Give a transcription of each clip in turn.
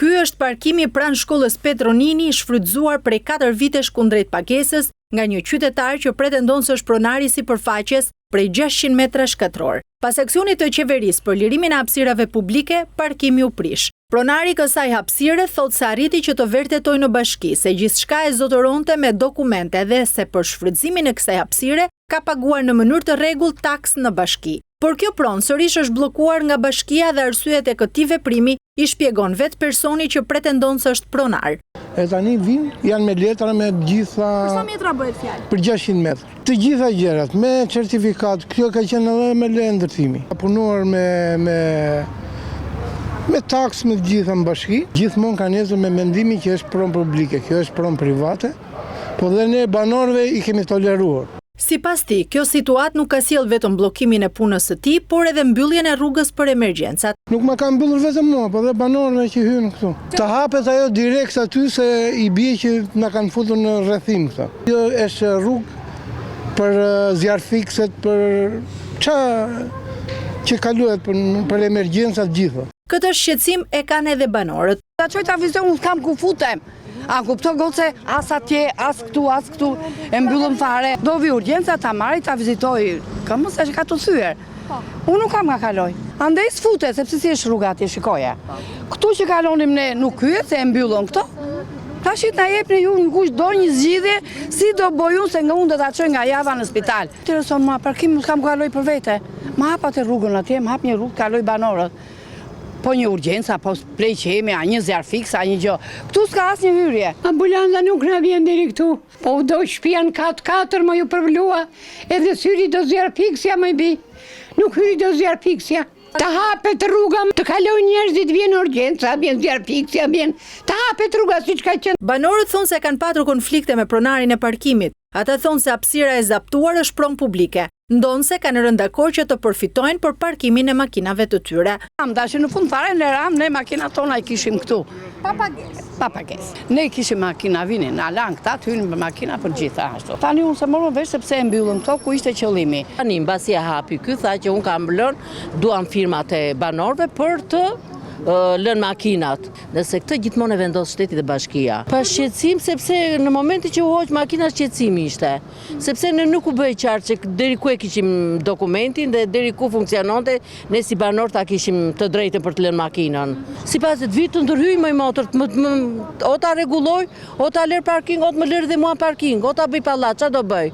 Ky është parkimi pranë shkollës Petronini, shfrytzuar prej 4 vitesh kundrejt pagesës nga një qytetar që pretendon se është pronari sipërfaqes prej 600 metra shkatror. Pas aksionit të qeverisë për lirimin e hapësirave publike, parkimi u prish. Pronari kësaj hapësire thot se arriti që të vërtetoj në bashki se gjithçka e zotëronte me dokumente dhe se për shfrytëzimin e kësaj hapësire ka paguar në mënyrë të rregullt taks në bashki. Por kjo pronë sërish është bllokuar nga bashkia dhe arsyet e këtij veprimi i shpjegon vetë personi që pretendon se është pronar. E tani janë me letra me gjitha... Për sa metra bëhet fjalë? Për 600 metra. Të gjitha gjërat, me certifikat, kjo ka qenë edhe me le ndërtimi. Ka punuar me taks me gjitha në bashki. Gjithmonë ka nesër me mendimin që është pronë publike, kjo është pronë private, po dhe ne banorëve i kemi toleruar. Sipas tij, kjo situatë nuk ka sjell vetëm bllokimin e punës së tij, por edhe mbylljen e rrugës për emergjencat. Nuk ma ka mbyllur vetëm mua, por edhe banorëve që hynë këtu. Të hapet ajo direkt aty se i bie që na kanë futur në rrethim këta. Kjo është rrugë për zjarfikset, për që kaluhet për emergjencat gjitha. Këtë shqetësim e kanë edhe banorët. Ta çoj ta vizion, nuk kam ku futem. A kupton goce, as atje, as këtu, e mbyllëm fare. Do vi urgjenca ta marri, ta vizitoj, kam mëse që ka të thyer. Unë nuk kam nga kaloj. Andej s'fute, sepse si është rruga atje, shikoje. Këtu që kalonim ne nuk hyet, se e mbyllën këto. Ta shit na jepni ju në kush do një zgjidhje, si do bojun se nga unë do ta çoj nga java në spital. Intereson ma parkim, nuk kam kaloj për vete. Ma hap atë rrugën atje, ma hap një rrugë, kaloj banorët. Po një urgjenca, po plej qemi, a një zjarfiks, a një gjë. Këtu s'ka as një hyrje. Ambulanza nuk na vjen deri këtu. Po do shtëpia në kat 4 më ju përvlua, edhe syri do zjarfiksja më bi. Nuk hyri do zjarfiksja. Ta hapet rruga, të kalojnë njerëzit, vjen urgjenca, vjen zjarfiksja, vjen. Ta hapet rruga siç ka qenë. Banorët thonë se kanë patur konflikte me pronarin e parkimit. Ata thonë se hapësira e zaptuar është pronë publike. Ndonse kanë rënë dakord që të përfitojnë për parkimin e makinave të tyre. Tash në fund fare në ram ne makinat tona i kishim këtu. Pa pagesë. Pa pagesë. Ne kishim makina vinin, na lan këta hynin me makina për gjitha ashtu. Tani unë se morëm vesh sepse e mbyllëm këto ku ishte qëllimi. Tani mbasi e hapi ky tha që unë kam lënë duam firmat e banorëve për të lën makinat, nëse këtë gjithmonë e vendos shteti dhe bashkia. Pa shqetësim, sepse në momentin që u hoq makina shqetësimi ishte, sepse ne nuk u bëj qartë që deri ku e kishim dokumentin dhe deri ku funksiononte, ne si banor ta kishim të drejtën për të lënë makinën. Sipas të vitë të ndërhyjmë me motor, o ta rregulloj, o ta lër parking, o të më lër dhe mua parking, o ta bëj pallat, çfarë do bëj?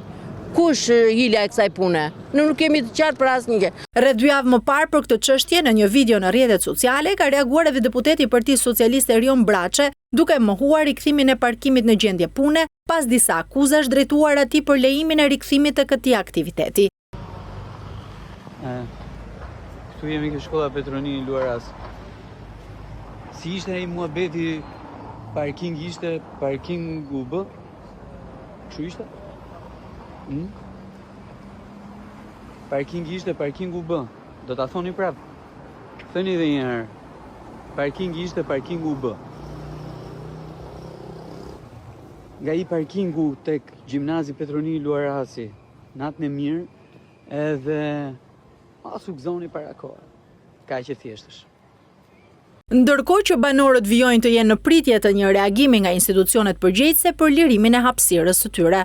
Kush hilja e kësaj pune? Ne nuk kemi të qartë për asnjë gjë. Rreth 2 javë më parë për këtë çështje në një video në rrjetet sociale ka reaguar edhe deputeti i Partisë Socialiste Erion Braçe, duke mohuar rikthimin e parkimit në gjendje pune pas disa akuzash drejtuar atij për lejimin e rikthimit të këtij aktiviteti. Këtu jemi ke shkolla Petronini Luaras. Si ishte ai muhabeti, parking ishte, parking u bë? Kështu ishte? Parking ishte, parking u bë. Do ta thoni prap. Thëni edhe një herë. Parking ishte, parking u bë. Nga i parkingu tek gjimnazi Petronini Luarasi, natën e mirë, edhe as u gëzoni para kohë. Kaq e thjeshtësh. Ndërkohë që banorët vijojnë të jenë në pritje të një reagimi nga institucionet përgjegjëse për lirimin e hapësirës së tyre.